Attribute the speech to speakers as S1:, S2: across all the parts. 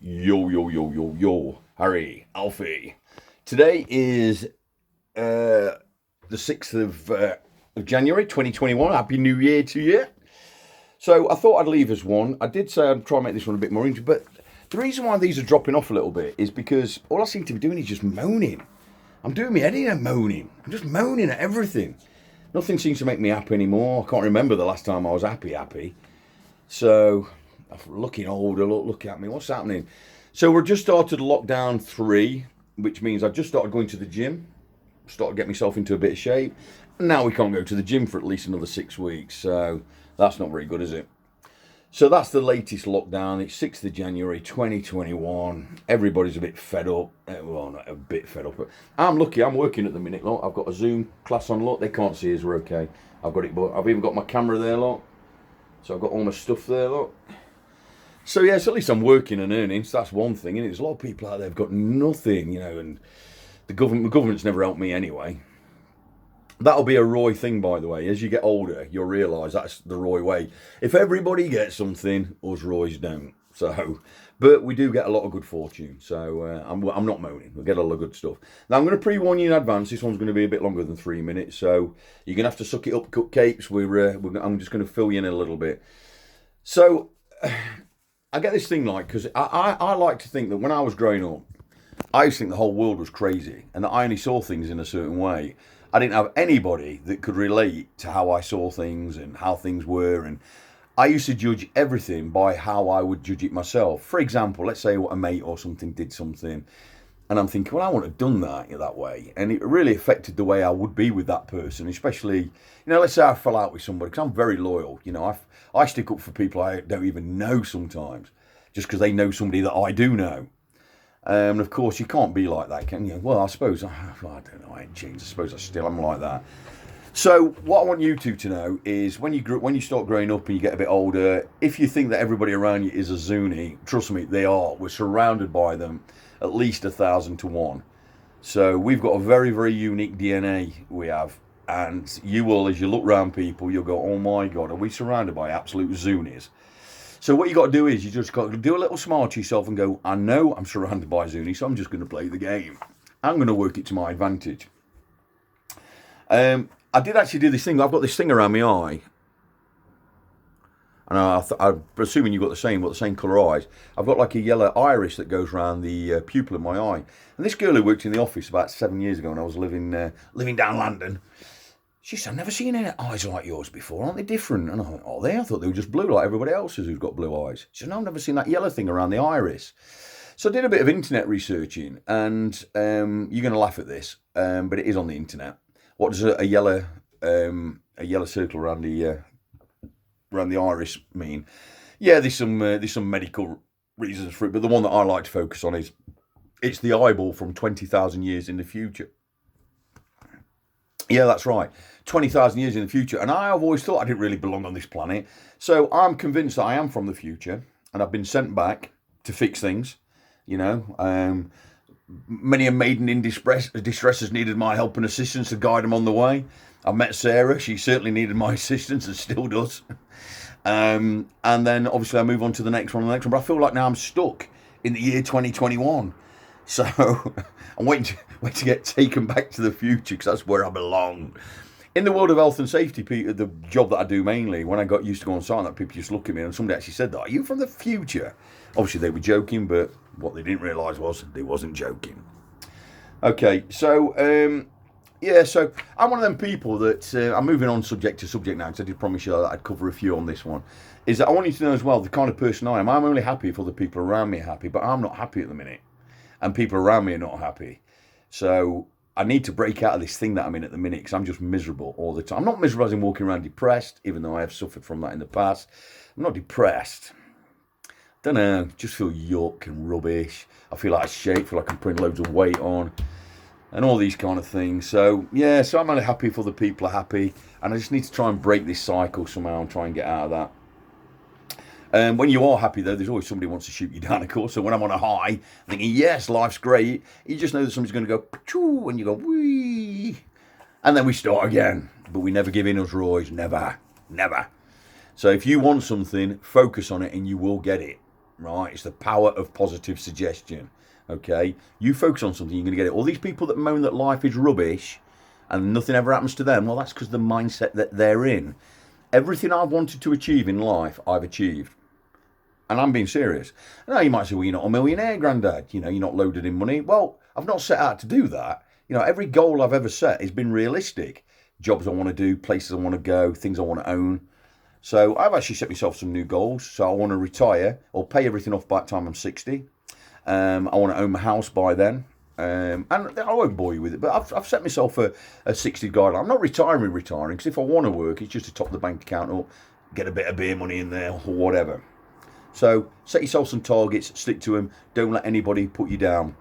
S1: Yo, Harry, Alfie. Today is the 6th of January 2021. Happy New Year to you. So I thought I'd leave us one. I did say I'd try and make this one a bit more interesting, but the reason why these are dropping off a little bit is because all I seem to be doing is just moaning. I'm doing my head in and moaning. I'm just moaning at everything. Nothing seems to make me happy anymore. I can't remember the last time I was happy. So, I'm looking older, look at me, what's happening? So we're just started lockdown 3, which means I just started going to the gym, started getting myself into a bit of shape. And now we can't go to the gym for at least another 6 weeks, so that's not very good, is it? So that's the latest lockdown. It's 6th of January 2021. Everybody's a bit fed up. Well, not a bit fed up. But I'm lucky. I'm working at the minute. Look, I've got a Zoom class on. Look, they can't see us. We're okay. I've got it. But I've even got my camera there. Look. So I've got all my stuff there. Look. So yes, at least I'm working and earning. So that's one thing. And there's a lot of people out there who've got nothing, and the government's never helped me anyway. That'll be a Roy thing, by the way. As you get older, you'll realise that's the Roy way. If everybody gets something, us Roys don't. So, but we do get a lot of good fortune. So I'm not moaning. We'll get a lot of good stuff. Now I'm going to pre-warn you in advance. This one's going to be a bit longer than 3 minutes. So you're going to have to suck it up, cupcakes. I'm just going to fill you in a little bit. So I get this thing because I like to think that when I was growing up, I used to think the whole world was crazy and that I only saw things in a certain way. I didn't have anybody that could relate to how I saw things and how things were. And I used to judge everything by how I would judge it myself. For example, let's say a mate or something did something. And I'm thinking, well, I wouldn't have done that way. And it really affected the way I would be with that person, especially, let's say I fell out with somebody, because I'm very loyal. I stick up for people I don't even know sometimes, just because they know somebody that I do know. And of course, you can't be like that, can you? Well, I suppose, I don't know, I ain't changed. I suppose I still am like that. So what I want you two to know is when you start growing up and you get a bit older, if you think that everybody around you is a Zuni, trust me, they are. We're surrounded by them, at least 1,000 to 1. So we've got a very, very unique DNA we have. And you will, as you look around people, you'll go, oh my God, are we surrounded by absolute Zunis? So what you got to do is you just got to do a little smile to yourself and go, I know I'm surrounded by Zuni, so I'm just going to play the game. I'm going to work it to my advantage. I did actually do this thing. I've got this thing around my eye. And I'm assuming you've got the same colour eyes. I've got like a yellow iris that goes around the pupil of my eye. And this girl who worked in the office about 7 years ago when I was living down London, she said, I've never seen any eyes like yours before. Aren't they different? And I thought, oh, I thought they were just blue like everybody else's who's got blue eyes. She said, no, I've never seen that yellow thing around the iris. So I did a bit of internet researching, and you're going to laugh at this, but it is on the internet. What does a yellow circle around the iris mean? Yeah, there's some medical reasons for it, but the one that I like to focus on is it's the eyeball from 20,000 years in the future. Yeah, that's right. 20,000 years in the future. And I've always thought I didn't really belong on this planet. So I'm convinced that I am from the future. And I've been sent back to fix things. Many a maiden in distress has needed my help and assistance to guide them on the way. I met Sarah. She certainly needed my assistance and still does. And then obviously I move on to the next one. But I feel like now I'm stuck in the year 2021. So I'm waiting to get taken back to the future because that's where I belong. In the world of health and safety, Peter, the job that I do mainly, when I got used to go on site, that people just look at me and somebody actually said that, are you from the future? Obviously they were joking, but what they didn't realise was they wasn't joking. Okay, so so I'm one of them people that, I'm moving on subject to subject now because I did promise you that I'd cover a few on this one, is that I want you to know as well the kind of person I am. I'm only happy if other people around me are happy, but I'm not happy at the minute. And people around me are not happy. So I need to break out of this thing that I'm in at the minute because I'm just miserable all the time. I'm not miserable as in walking around depressed, even though I have suffered from that in the past. I'm not depressed. Don't know, just feel yuck and rubbish. I feel like I feel like I'm putting loads of weight on and all these kind of things. So, so I'm only happy if other people are happy. And I just need to try and break this cycle somehow and try and get out of that. When you are happy, though, there's always somebody who wants to shoot you down, of course. So when I'm on a high, thinking, yes, life's great, you just know that somebody's going to go, pachoo, and you go, wee. And then we start again. But we never give in, us Roys. Never. So if you want something, focus on it and you will get it. right? It's the power of positive suggestion, okay? You focus on something, you're going to get it. All these people that moan that life is rubbish and nothing ever happens to them, well, that's because the mindset that they're in. Everything I've wanted to achieve in life, I've achieved. And I'm being serious. Now, you might say, well, you're not a millionaire, Grandad. You know, you're not loaded in money. Well, I've not set out to do that. You know, every goal I've ever set has been realistic. Jobs I want to do, places I want to go, things I want to own. So I've actually set myself some new goals. So I want to retire or pay everything off by the time I'm 60. I want to own my house by then. And I won't bore you with it, but I've set myself a 60 guideline. I'm not retiring, because if I want to work, it's just to top the bank account up, get a bit of beer money in there or whatever. So set yourself some targets, stick to them. Don't let anybody put you down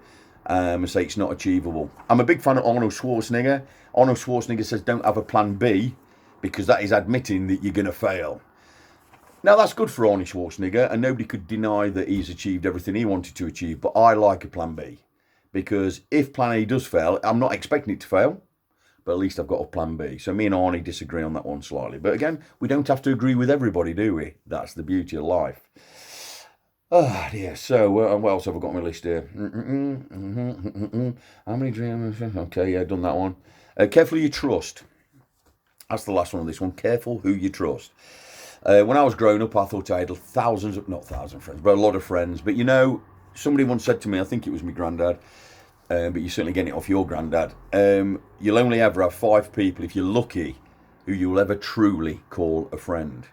S1: and say it's not achievable. I'm a big fan of Arnold Schwarzenegger. Arnold Schwarzenegger says don't have a plan B, because that is admitting that you're going to fail. Now, that's good for Arnold Schwarzenegger, and nobody could deny that he's achieved everything he wanted to achieve. But I like a plan B, because if plan A does fail, I'm not expecting it to fail, but at least I've got a plan B. So me and Arnie disagree on that one slightly. But again, we don't have to agree with everybody, do we? That's the beauty of life. Oh dear. So what else have I got on my list here? How many dreams? Okay, yeah, done that one. Careful who you trust. That's the last one of this one. Careful who you trust. When I was growing up, I thought I had not thousand friends, but a lot of friends. But you know, somebody once said to me, I think it was my granddad, but you're certainly getting it off your granddad. You'll only ever have 5 people, if you're lucky, who you'll ever truly call a friend.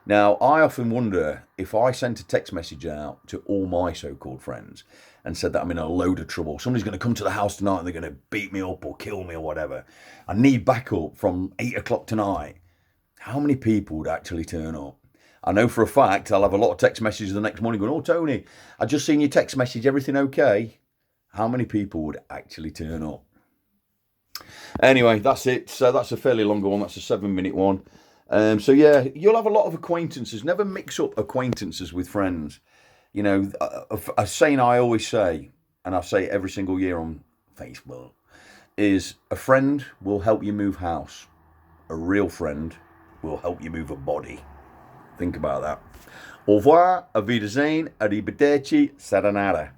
S1: Now, I often wonder if I sent a text message out to all my so-called friends and said that I'm in a load of trouble. Somebody's going to come to the house tonight and they're going to beat me up or kill me or whatever. I need backup from 8 o'clock tonight. How many people would actually turn up? I know for a fact I'll have a lot of text messages the next morning going, oh, Tony, I just seen your text message. Everything okay? How many people would actually turn up? Anyway, that's it. So that's a fairly longer one. That's a 7-minute one. So yeah, you'll have a lot of acquaintances. Never mix up acquaintances with friends. You know, a saying I always say, and I say it every single year on Facebook, is a friend will help you move house. A real friend will help you move a body. Think about that. Au revoir, auf Wiedersehen, arrivederci, sayonara.